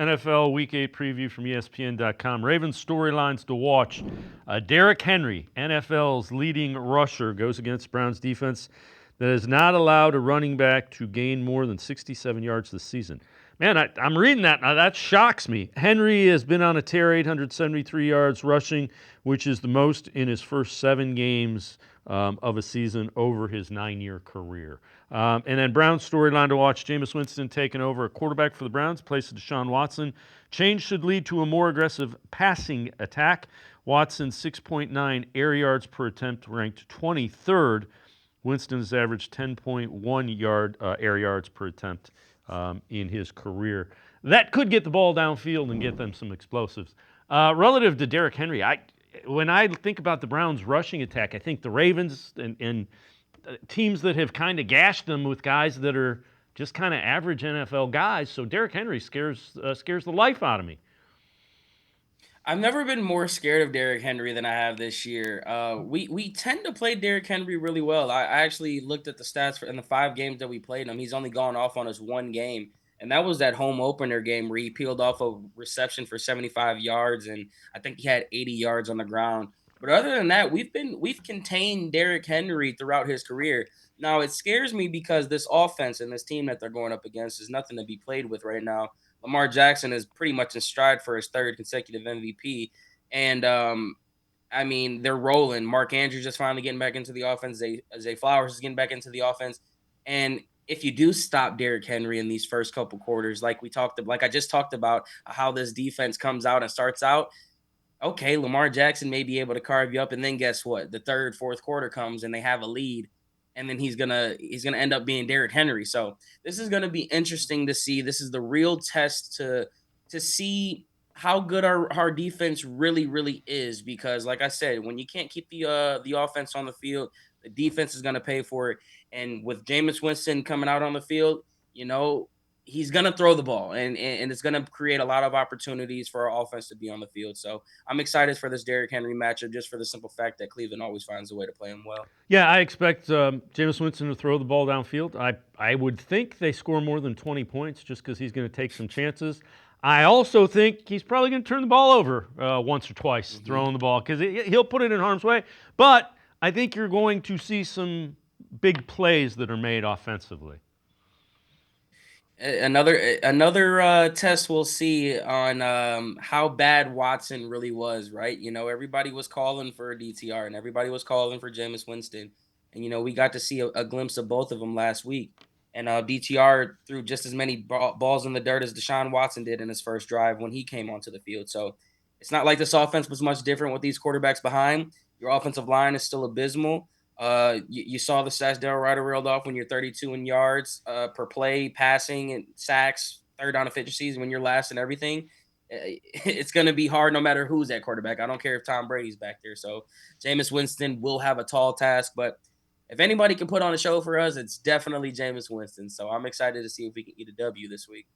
NFL Week 8 preview from ESPN.com. Ravens storylines to watch. Derrick Henry, NFL's leading rusher, goes against Browns defense that has not allowed a running back to gain more than 67 yards this season. Man, I'm reading that now. That shocks me. Henry has been on a tear, 873 yards rushing, which is the most in his first 7 games of a season over his 9-year career. And then Browns storyline to watch, Jameis Winston taking over a quarterback for the Browns, place of Deshaun Watson. Change should lead to a more aggressive passing attack. Watson, 6.9 air yards per attempt, ranked 23rd. Winston has averaged 10.1 air yards per attempt in his career. That could get the ball downfield and get them some explosives. Relative to Derrick Henry, when I think about the Browns' rushing attack, I think the Ravens and teams that have kind of gashed them with guys that are just kind of average NFL guys. So Derrick Henry scares the life out of me. I've never been more scared of Derrick Henry than I have this year. We tend to play Derrick Henry really well. I actually looked at the stats in the 5 games that we played him. He's only gone off on his one game, and that was that home opener game where he peeled off a reception for 75 yards, and I think he had 80 yards on the ground. But other than that, we've contained Derrick Henry throughout his career. Now it scares me because this offense and this team that they're going up against is nothing to be played with right now. Lamar Jackson is pretty much in stride for his third consecutive MVP. And I mean, they're rolling. Mark Andrews just finally getting back into the offense. Zay Flowers is getting back into the offense. And if you do stop Derrick Henry in these first couple quarters, like I just talked about how this defense comes out and starts out, okay, Lamar Jackson may be able to carve you up, and then guess what? The third, fourth quarter comes and they have a lead, and then he's gonna end up being Derrick Henry. So this is gonna be interesting to see. This is the real test to see how good our defense really is. Because, like I said, when you can't keep the offense on the field, the defense is gonna pay for it. And with Jameis Winston coming out on the field, you know, he's gonna throw the ball, and it's gonna create a lot of opportunities for our offense to be on the field. So I'm excited for this Derrick Henry matchup just for the simple fact that Cleveland always finds a way to play him well. Yeah, I expect Jameis Winston to throw the ball downfield. I would think they score more than 20 points just because he's going to take some chances. I also think he's probably going to turn the ball over once or twice Mhm. throwing the ball because he'll put it in harm's way. But I think you're going to see some big plays that are made offensively. Another test we'll see on how bad Watson really was, right? You know, everybody was calling for a DTR and everybody was calling for Jameis Winston, and we got to see a glimpse of both of them last week. And DTR threw just as many balls in the dirt as Deshaun Watson did in his first drive when he came onto the field. So it's not like this offense was much different with these quarterbacks behind. Your offensive line is still abysmal. You saw the stats Daryl Ryder reeled off when you're 32 in yards per play, passing and sacks, third down efficiencies when you're last and everything. It's going to be hard no matter who's at quarterback. I don't care if Tom Brady's back there. So Jameis Winston will have a tall task, but if anybody can put on a show for us, it's definitely Jameis Winston. So I'm excited to see if we can get a W this week.